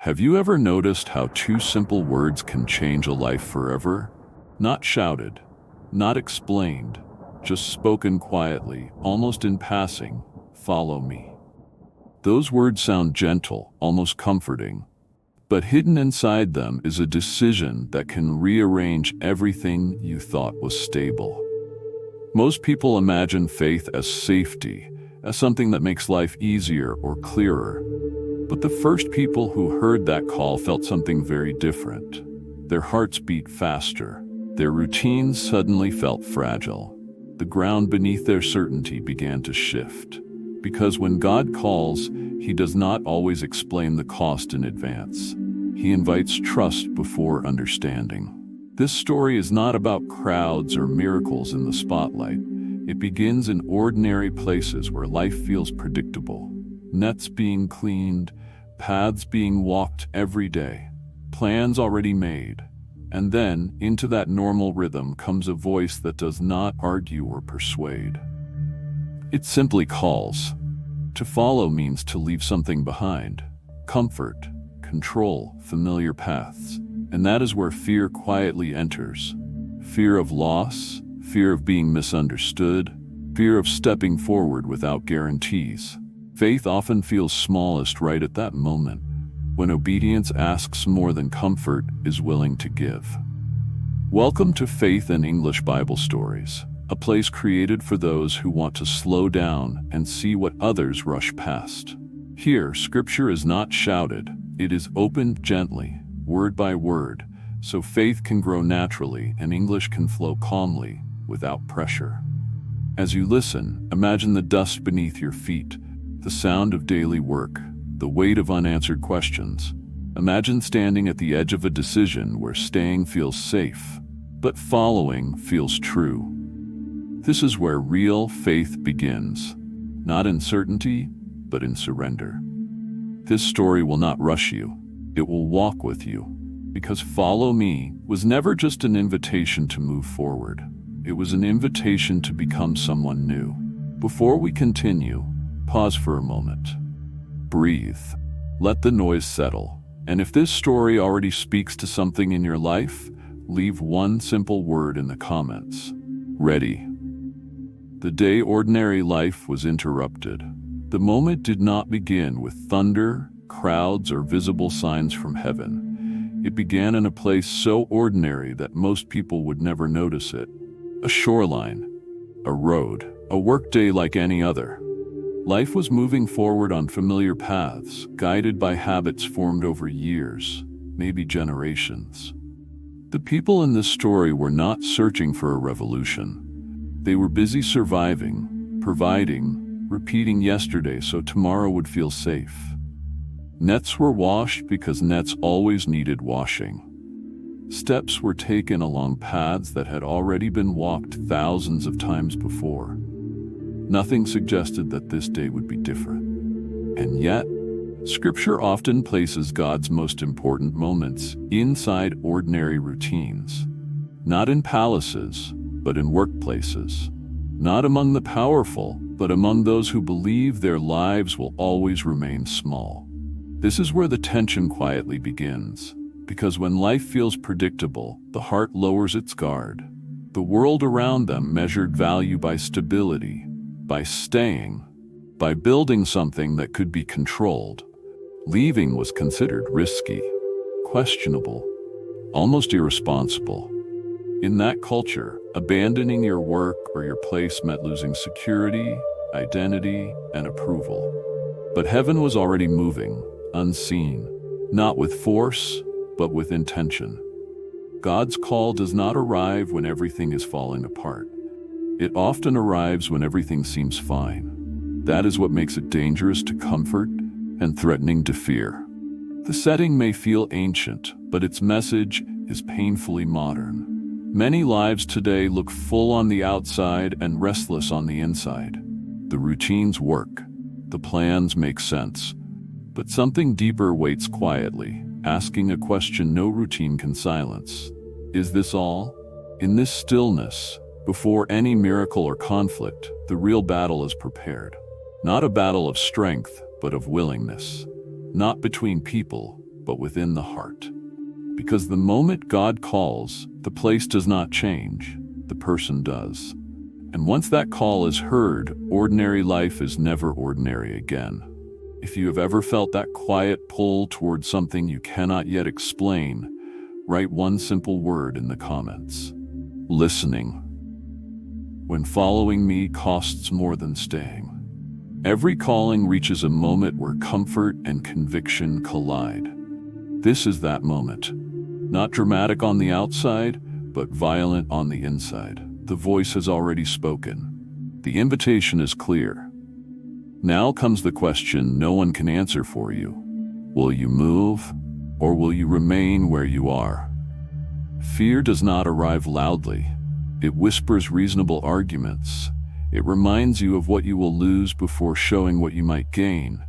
Have you ever noticed how two simple words can change a life forever? Not shouted, not explained, just spoken quietly, almost in passing. Follow me. Those words sound gentle, almost comforting, but hidden inside them is a decision that can rearrange everything you thought was stable. Most people imagine faith as safety, as something that makes life easier or clearer. But the first people who heard that call felt something very different. Their hearts beat faster. Their routines suddenly felt fragile. The ground beneath their certainty began to shift. Because when God calls, He does not always explain the cost in advance. He invites trust before understanding. This story is not about crowds or miracles in the spotlight. It begins in ordinary places where life feels predictable. Nets being cleaned, paths being walked every day, plans already made. And then, into that normal rhythm comes a voice that does not argue or persuade. It simply calls. To follow means to leave something behind. Comfort, control, familiar paths. And that is where fear quietly enters. Fear of loss, fear of being misunderstood, fear of stepping forward without guarantees. Faith often feels smallest right at that moment, when obedience asks more than comfort is willing to give. Welcome to Faith and English Bible Stories, a place created for those who want to slow down and see what others rush past. Here, Scripture is not shouted, it is opened gently, word by word, so faith can grow naturally and English can flow calmly, without pressure. As you listen, imagine the dust beneath your feet, the sound of daily work, the weight of unanswered questions. Imagine standing at the edge of a decision where staying feels safe, but following feels true. This is where real faith begins, not in certainty, but in surrender. This story will not rush you, it will walk with you, because follow me was never just an invitation to move forward. It was an invitation to become someone new. Before we continue, pause for a moment. Breathe. Let the noise settle. And if this story already speaks to something in your life, leave one simple word in the comments. Ready. The day ordinary life was interrupted. The moment did not begin with thunder, crowds, or visible signs from heaven. It began in a place so ordinary that most people would never notice it. A shoreline, a road, a workday like any other. Life was moving forward on familiar paths, guided by habits formed over years, maybe generations. The people in this story were not searching for a revolution. They were busy surviving, providing, repeating yesterday so tomorrow would feel safe. Nets were washed because nets always needed washing. Steps were taken along paths that had already been walked thousands of times before. Nothing suggested that this day would be different. And yet, Scripture often places God's most important moments inside ordinary routines. Not in palaces, but in workplaces. Not among the powerful, but among those who believe their lives will always remain small. This is where the tension quietly begins. Because when life feels predictable, the heart lowers its guard. The world around them measured value by stability, by staying, by building something that could be controlled. Leaving was considered risky, questionable, almost irresponsible. In that culture, abandoning your work or your place meant losing security, identity, and approval. But heaven was already moving, unseen, not with force, but with intention. God's call does not arrive when everything is falling apart. It often arrives when everything seems fine. That is what makes it dangerous to comfort and threatening to fear. The setting may feel ancient, but its message is painfully modern. Many lives today look full on the outside and restless on the inside. The routines work, the plans make sense, but something deeper waits quietly, asking a question no routine can silence. Is this all? In this stillness, before any miracle or conflict, the real battle is prepared. Not a battle of strength, but of willingness. Not between people, but within the heart. Because the moment God calls, the place does not change, the person does. And once that call is heard, ordinary life is never ordinary again. If you have ever felt that quiet pull towards something you cannot yet explain, write one simple word in the comments. Listening. When following me costs more than staying. Every calling reaches a moment where comfort and conviction collide. This is that moment. Not dramatic on the outside, but violent on the inside. The voice has already spoken. The invitation is clear. Now comes the question no one can answer for you. Will you move, or will you remain where you are? Fear does not arrive loudly. It whispers reasonable arguments. It reminds you of what you will lose before showing what you might gain.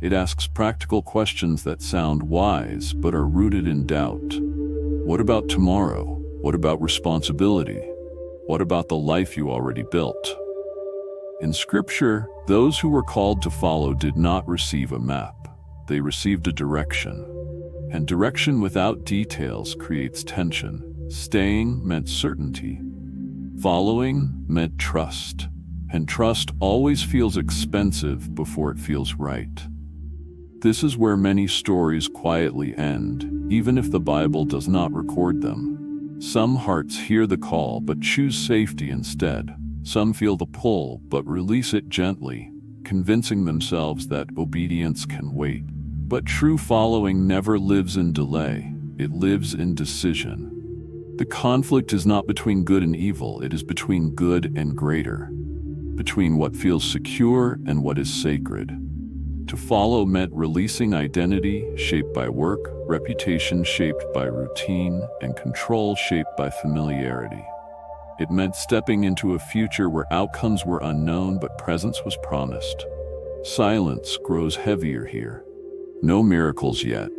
It asks practical questions that sound wise but are rooted in doubt. What about tomorrow? What about responsibility? What about the life you already built? In Scripture, those who were called to follow did not receive a map. They received a direction. And direction without details creates tension. Staying meant certainty. Following meant trust. And trust always feels expensive before it feels right. This is where many stories quietly end, even if the Bible does not record them. Some hearts hear the call but choose safety instead. Some feel the pull but release it gently, convincing themselves that obedience can wait. But true following never lives in delay, it lives in decision. The conflict is not between good and evil, it is between good and greater. Between what feels secure and what is sacred. To follow meant releasing identity shaped by work, reputation shaped by routine, and control shaped by familiarity. It meant stepping into a future where outcomes were unknown but presence was promised. Silence grows heavier here. No miracles yet,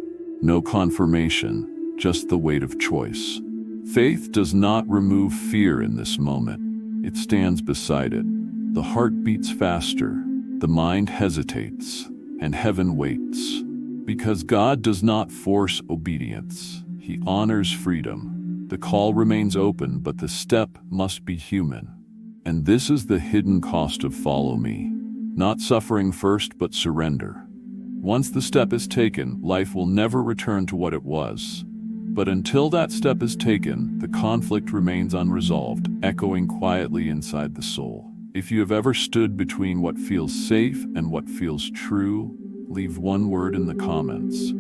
no confirmation, just the weight of choice. Faith does not remove fear in this moment. It stands beside it. The heart beats faster, the mind hesitates, and heaven waits. Because God does not force obedience, He honors freedom. The call remains open, but the step must be human. And this is the hidden cost of follow me. Not suffering first, but surrender. Once the step is taken, life will never return to what it was. But until that step is taken, the conflict remains unresolved, echoing quietly inside the soul. If you have ever stood between what feels safe and what feels true, leave one word in the comments.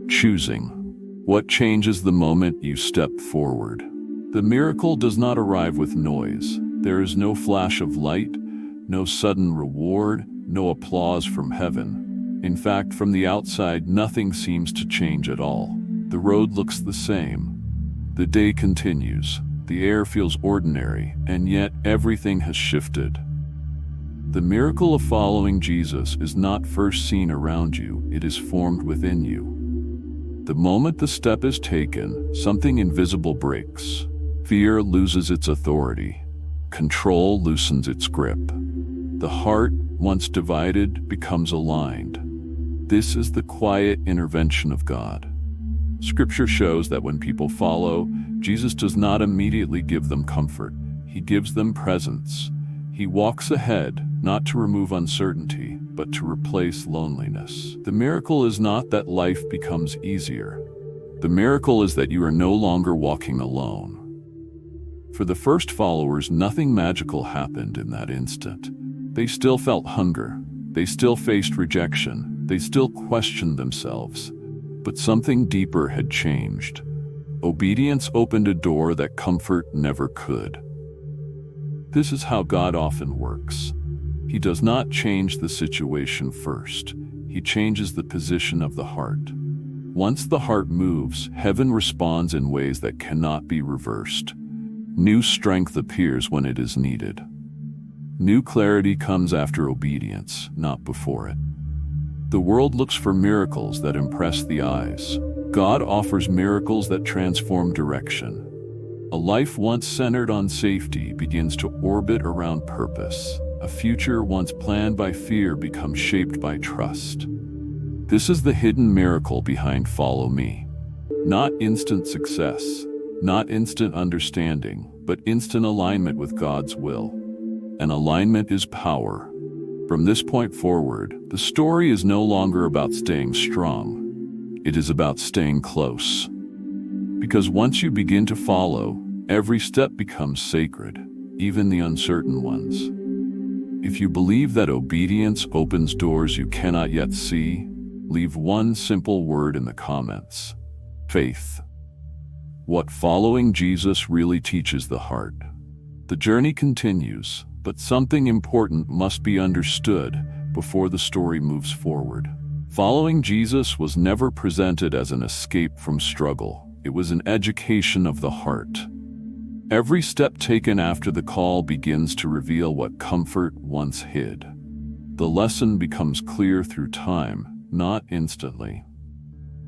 Choosing. What changes the moment you step forward? The miracle does not arrive with noise. There is no flash of light, no sudden reward, no applause from heaven. In fact, from the outside, nothing seems to change at all. The road looks the same. The day continues. The air feels ordinary, and yet everything has shifted. The miracle of following Jesus is not first seen around you, it is formed within you. The moment the step is taken, something invisible breaks. Fear loses its authority. Control loosens its grip. The heart, once divided, becomes aligned. This is the quiet intervention of God. Scripture shows that when people follow, Jesus does not immediately give them comfort. He gives them presence. He walks ahead, not to remove uncertainty, but to replace loneliness. The miracle is not that life becomes easier. The miracle is that you are no longer walking alone. For the first followers, nothing magical happened in that instant. They still felt hunger. They still faced rejection. They still questioned themselves. But something deeper had changed. Obedience opened a door that comfort never could. This is how God often works. He does not change the situation first. He changes the position of the heart. Once the heart moves, heaven responds in ways that cannot be reversed. New strength appears when it is needed. New clarity comes after obedience, not before it. The world looks for miracles that impress the eyes. God offers miracles that transform direction. A life once centered on safety begins to orbit around purpose. A future once planned by fear becomes shaped by trust. This is the hidden miracle behind Follow Me. Not instant success, not instant understanding, but instant alignment with God's will. And alignment is power. From this point forward, the story is no longer about staying strong. It is about staying close. Because once you begin to follow, every step becomes sacred, even the uncertain ones. If you believe that obedience opens doors you cannot yet see, leave one simple word in the comments: faith. What following Jesus really teaches the heart. The journey continues, but something important must be understood before the story moves forward. Following Jesus was never presented as an escape from struggle. It was an education of the heart. Every step taken after the call begins to reveal what comfort once hid. The lesson becomes clear through time, not instantly.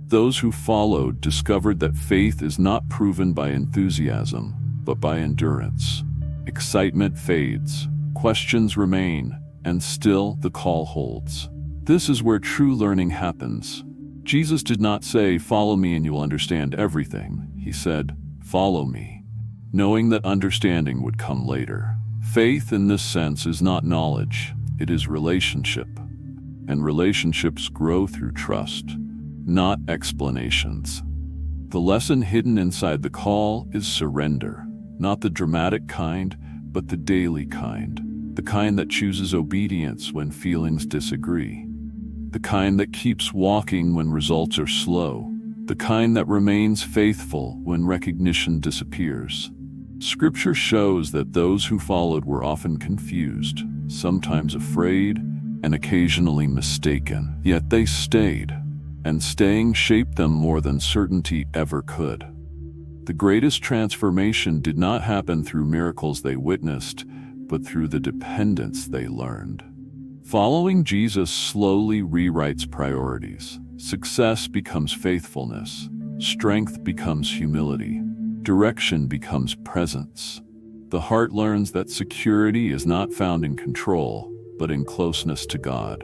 Those who followed discovered that faith is not proven by enthusiasm, but by endurance. Excitement fades, questions remain, and still the call holds. This is where true learning happens. Jesus did not say, "Follow me and you'll understand everything." He said, "Follow me," knowing that understanding would come later. Faith in this sense is not knowledge, it is relationship. And relationships grow through trust, not explanations. The lesson hidden inside the call is surrender, not the dramatic kind, but the daily kind. The kind that chooses obedience when feelings disagree. The kind that keeps walking when results are slow. The kind that remains faithful when recognition disappears. Scripture shows that those who followed were often confused, sometimes afraid, and occasionally mistaken. Yet they stayed, and staying shaped them more than certainty ever could. The greatest transformation did not happen through miracles they witnessed, but through the dependence they learned. Following Jesus slowly rewrites priorities. Success becomes faithfulness. Strength becomes humility. Direction becomes presence. The heart learns that security is not found in control, but in closeness to God.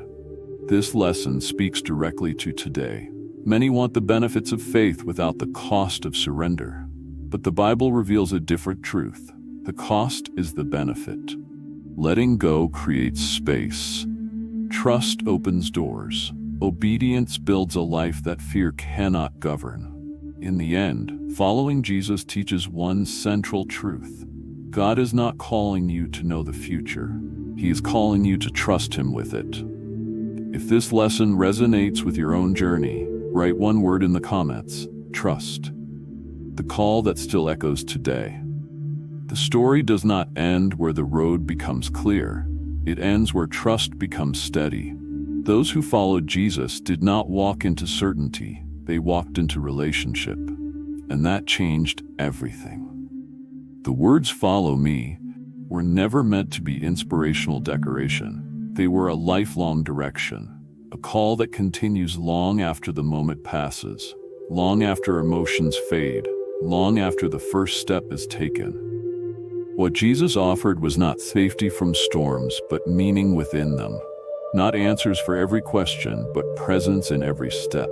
This lesson speaks directly to today. Many want the benefits of faith without the cost of surrender. But the Bible reveals a different truth. The cost is the benefit. Letting go creates space. Trust opens doors. Obedience builds a life that fear cannot govern. In the end, following Jesus teaches one central truth. God is not calling you to know the future. He is calling you to trust Him with it. If this lesson resonates with your own journey, write one word in the comments: trust. The call that still echoes today. The story does not end where the road becomes clear. It ends where trust becomes steady. Those who followed Jesus did not walk into certainty. They walked into relationship. And that changed everything. The words "follow me" were never meant to be inspirational decoration. They were a lifelong direction. A call that continues long after the moment passes. Long after emotions fade. Long after the first step is taken. What Jesus offered was not safety from storms, but meaning within them. Not answers for every question, but presence in every step.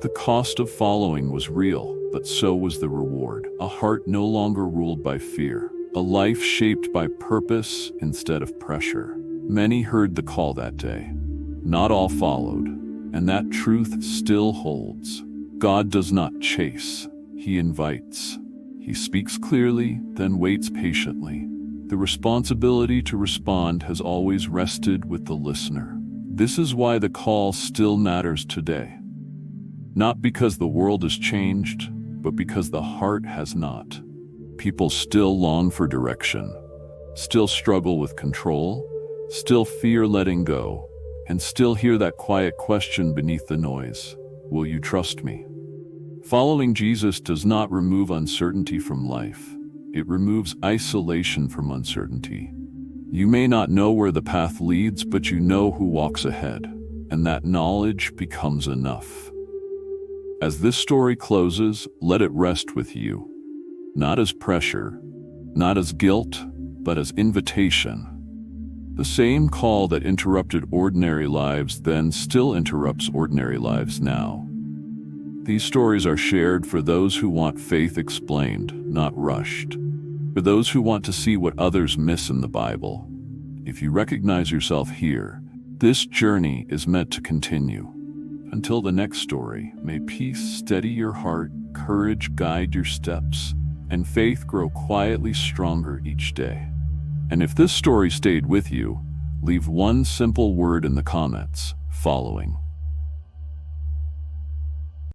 The cost of following was real, but so was the reward. A heart no longer ruled by fear. A life shaped by purpose instead of pressure. Many heard the call that day. Not all followed, and that truth still holds. God does not chase, He invites. He speaks clearly, then waits patiently. The responsibility to respond has always rested with the listener. This is why the call still matters today. Not because the world has changed, but because the heart has not. People still long for direction, still struggle with control, still fear letting go, and still hear that quiet question beneath the noise: will you trust me? Following Jesus does not remove uncertainty from life. It removes isolation from uncertainty. You may not know where the path leads, but you know who walks ahead, and that knowledge becomes enough. As this story closes, let it rest with you. Not as pressure, not as guilt, but as invitation. The same call that interrupted ordinary lives then still interrupts ordinary lives now. These stories are shared for those who want faith explained, not rushed. For those who want to see what others miss in the Bible. If you recognize yourself here, this journey is meant to continue. Until the next story, may peace steady your heart, courage guide your steps, and faith grow quietly stronger each day. And if this story stayed with you, leave one simple word in the comments: following.